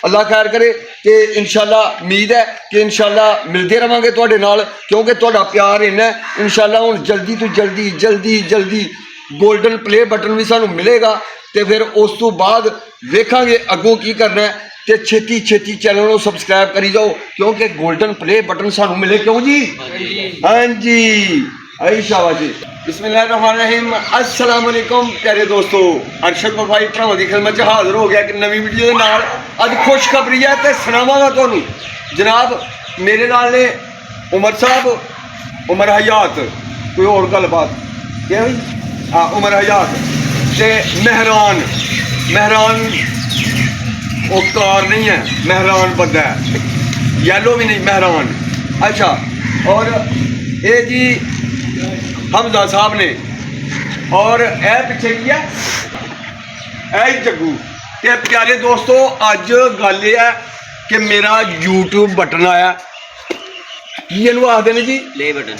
अल्लाह खैर करे तो इंशाअल्लाह उम्मीद है कि इंशाअल्लाह मिलते रहांगे तुहाडे नाल, क्योंकि तुहाडा प्यार इन्ना है। इंशाअल्लाह हुण जल्दी तो जल्दी जल्दी जल्दी गोल्डन प्ले बटन भी सानू मिलेगा, तो फिर उस तो बाद वेखांगे अगों की करना है। तो छेती छेती चैनल को सबसक्राइब करी जाओ, क्योंकि गोल्डन प्ले बटन सानू मिले। क्यों जी? हाँ जी, आई शाबाश जी। बिस्मिल्लाहिर्रहमानिर्रहीम। अस्सलाम वालेकुम प्यारे दोस्तों, अरशद वफाई भरावां दी खिदमत च हाज़र हो गया एक नवी वीडियो के नाल। अज खुशखबरी है तो सुनावांगा तुहानू। जनाब मेरे नाल ने उमर साहब, उमर हयात, कोई और गलबात क्या भाई? हाँ, उमर हयात ते मेहरान। मेहरान वो कार नहीं है, मेहरान बंदा है, येलो भी नहीं, मेहरान। अच्छा, और ये जी हमजा साहब ने, और ए पिछे की है ए जग्गू। ते प्यारे दोस्तों अज गल है कि मेरा यूट्यूब बटन आया, की इनू आखदे ने जी? Play button.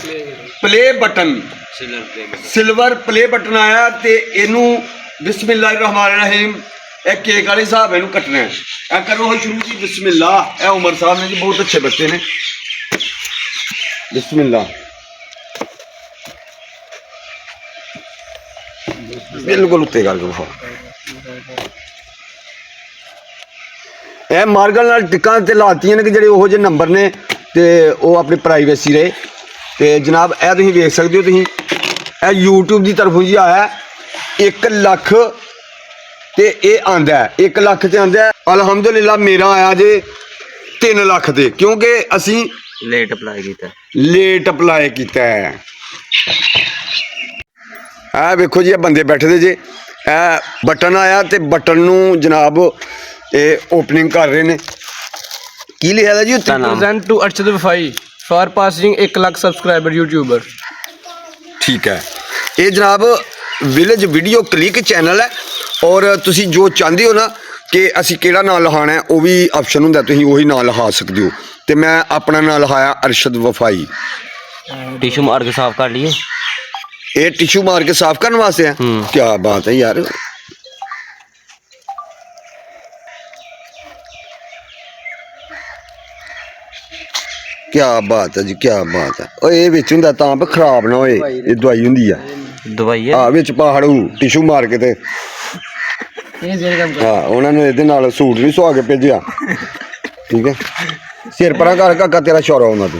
Play button, silver play button आया। तो इनू बिस्मिल्लाहिर्रहमानिर्रहीम एक केक वाले हिसाब इनू कटना है। ए करो शुरू जी, बिस्मिल्लाह। ए उमर साहब ने जी, बहुत अच्छे बच्चे ने, बिस्मिल्लाह। बिल्कुल उत्ते कर दो। मार्गल नाल टिक्कां ते लातियां ने कि जेह्ड़े ओहो जे नंबर ने ते ओह अपनी प्राइवेसी रहे। तो जनाब ए तुसीं वेख सकदे हो, तुसीं ए यूट्यूब की तरफों जी आया 1 लख ते ये आंदा है 1 लख ते आंदा है। अलहमदुलिल्लाह मेरा आया जे 3 लख ते, क्योंकि असी लेट अप्लाई किया है। ए वेखो जी, ये बंदे बैठे दे जे, ए बटन आया तो बटन नू जनाब ये ओपनिंग कर रहे ने। की लिखा था जी? Present to Arshad Wafai for passing 1 lakh subscriber YouTuber. ठीक है, ये जनाब विलेज वीडियो क्लिक चैनल है, और तुसी जो चाहते हो ना कि असी केड़ा नाम लिखाना है, वो भी ऑप्शन होंदा, तुसी वही नाम लिखा सकते हो। तो मैं अपना नाम लिखाया अरशद वफाई। टिशू मार के साफ कर लिए। ये टिशू मार के साफ करने वास्ते है? क्या बात है यार। क्या बात है जी, क्या बात है। और ये विच हुंदा तां पे खराब ना होए, ये दवाई हुंदी है। दवाई है? हाँ, विच पहाड़ू टिशू मार के ते हाँ, उन्होंने ये नाल सूट भी सुहा के भेजा। ठीक है, सिर परा कर काका तेरा शौरा होना। तो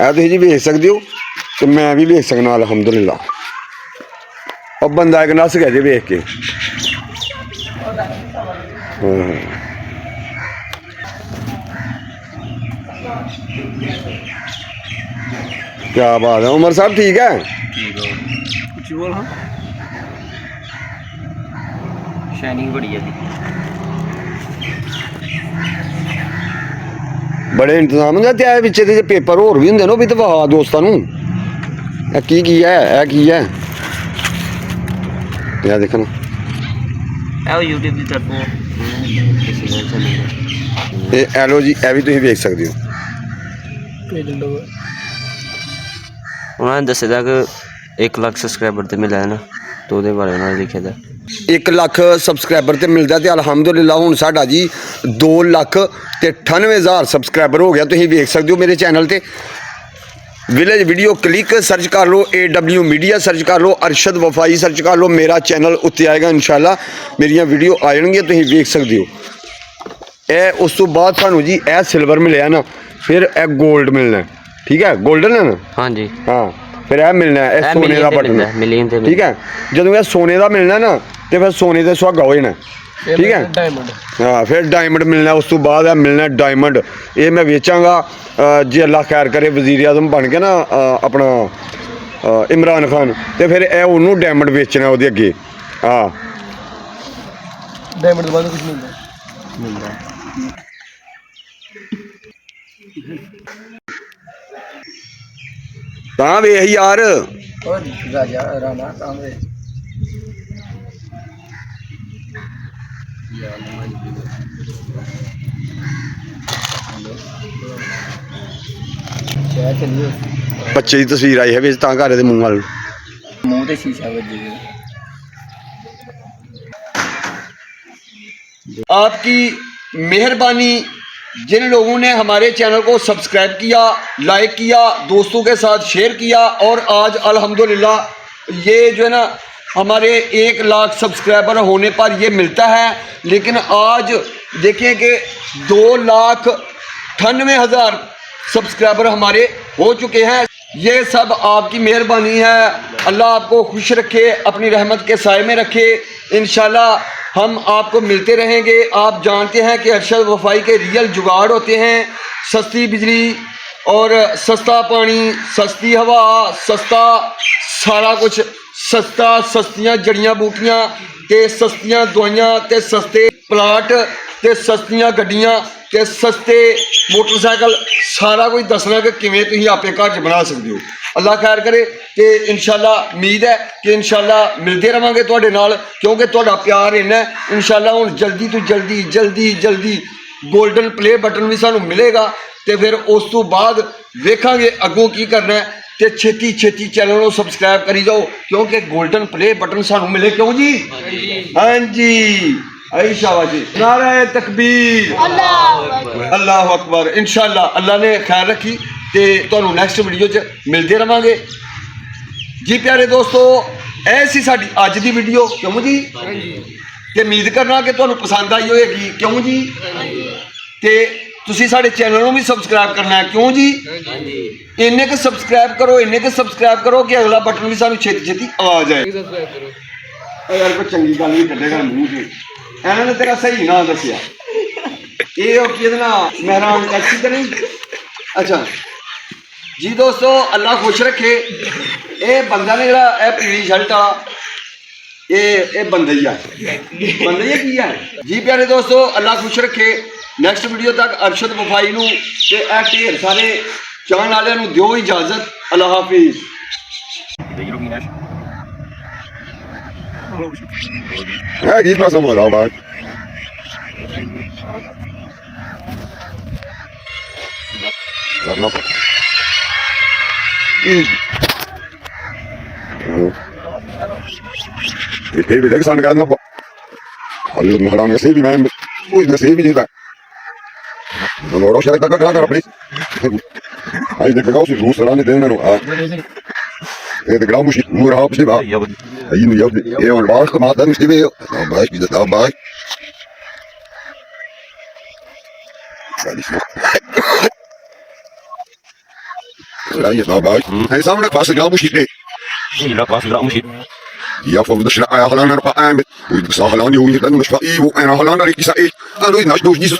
ऐ तुसीं जी वेख सकदे हो, तो मैं भी वेख सकना अलहमदुलिल्लाह। और बंदा एक नस गया जी वेख के। क्या बात है उमर साहब, ठीक है? शाइनिंग बड़ी है, बड़े इंतजाम होंगे। ते पिछे दे पेपर होर भी होंदे ना, भी तो वहा दोस्तां नूं की है की है यार देखना। यूट्यूब की तरफों एलो जी, ए भी तुसीं वेख सकदे हो। उन्होंने दस्से दा कि 1 लाख सब्सक्राइबर तो मिला है ना, तो उहदे बारे उन्होंने लिखे दा 1 लाख सबसक्राइबर तो मिलता। तो अलहमदुलिल्लाह हुण साडा जी 2,98,000 सबसक्राइबर हो गया। तुसीं वेख सकदे हो मेरे चैनल ते विलेज वीडियो क्लिक सर्च कर लो, AW मीडिया सर्च कर लो, अरशद वफाई सर्च कर लो, मेरा चैनल उत्ते आएगा। इंशाल्लाह मेरिया वीडियो आ जाएंगियां, तुसीं वेख सकदे हो। ए उस तो बाद सानू जी ए सिल्वर मिलया ना, फिर ए गोल्ड मिलना है। ठीक है, गोल्डन है ना? हाँ जी, हाँ, फिर ए मिलना है सोने का बटन। ठीक है, जदों सोने का मिलना ना, तो फिर सोने से सुहागा हो जाना। ठीक है, डायमंड। हाँ, फिर डायमंड मिलना। उस तो बाद मिलना डायमंड। ये मैं बेचांगा जे अल्लाह खैर करे, वजीर आजम बन के ना अपना इमरान खान, तो फिर ए उन्होंने डायमंड बेचना वो अगे। हाँ, डायमंड बाद कुछ मिलता है। तां वेख यार, राजा राणा कामरे बच्चे की तस्वीर आई है बिच, तां घर दे मूंह वाल मूंह ते शीशा वजी आपकी मेहरबानी, जिन लोगों ने हमारे चैनल को सब्सक्राइब किया, लाइक किया, दोस्तों के साथ शेयर किया और आज अल्हम्दुलिल्लाह ये जो है ना हमारे 1 लाख सब्सक्राइबर होने पर ये मिलता है। लेकिन आज देखें कि 2,98,000 सब्सक्राइबर हमारे हो चुके हैं। ये सब आपकी मेहरबानी है। अल्लाह आपको खुश रखे, अपनी रहमत के साए में रखे। इंशाल्लाह हम आपको मिलते रहेंगे। आप जानते हैं कि अरशद वफाई के रियल जुगाड़ होते हैं, सस्ती बिजली और सस्ता पानी, सस्ती हवा, सस्ता सारा कुछ, सस्ता सस्तियां जड़ियां बूटियां ते सस्तियां दवाइयां ते सस्ते प्लाट ते सस्तियां गड्डियां ते सस्ते मोटरसाइकिल, सारा कुछ दसना कि किवें तुसीं आपे घर च बना सकते हो। अल्लाह खैर करे कि इंशाल्लाह उम्मीद है कि इंशाल्लाह मिलते रहांगे तुहाडे नाल, क्योंकि तुहाडा प्यार इन्ना है। इंशाल्लाह हुण जल्दी तो जल्दी जल्दी जल्दी गोल्डन प्ले बटन भी सानू मिलेगा ते फिर उस तो बाद वेखांगे अगों की करना है। ते छेती छेती चैनल को सब्सक्राइब करी जाओ, क्योंकि गोल्डन प्ले बटन सानू मिले। क्यों जी? हाँ जी, आई शाबाशी, नारे तकबीर, अल्लाह अकबर। इंशाल्लाह अल्लाह ने खैर रखी ते तुहानू नैक्सट वीडियो च मिलते रहांगे जी। प्यारे दोस्तों, ऐसी साडी अज दी वीडियो। क्यों जी? ते उम्मीद करना कि तुहानू पसंद आई होएगी। क्यों जी? ते तुसी साडे चैनल को भी सब्सक्राइब करना है। क्यों जी? इन्ने के सब्सक्राइब करो, इन्ने के सब्सक्राइब करो कि अगला बटन भी सानू छेती छेती आ जाए। यार कोई चंगी गल भी कड्डेगा मूँह से। इन्होंने तेरा सही ना दसिया, ये ना मेहरान टैक्सी तो नहीं। अच्छा जी दोस्तों, अल्लाह खुश रखे। ये बंदा ने जरा पीली शर्ट वाला, ये बंदईया बंदईया की है जी। प्यारे दोस्तों, अल्लाह खुश रखे। नैक्सट वीडियो तक अरशद वफाई नूं ते ढेर सारे चाहण वालियां नूं दिओ इजाजत। अल्लाह हाफिज। Ja, geht was nochmal, aber. Noch. Ich gebe dir gesagt, gerade noch. Also, noch lange sehen, wie man. Wo ist das sehen, wie dieser? Und noch schlecht, da gar nicht. Hij denkt ook, ik moest er aan het denken. De grauw moest je moeder helpen, is niet waar. Hier nu, je hebt waar gemaakt, dan is die weer. Nou, bij, wie dat nou bij? Ja, die is nog. Ja, die is nou bij. Hij is namelijk vast, de grauw moest je niet. لا باس لا مشي Ja, van de schnaak, ja, gelang naar een paar aan met. Hoe je het zag, gelang die hoe je het dan is van Ivo en gelang naar ik die zei, dan doe je het, nou, is niet zo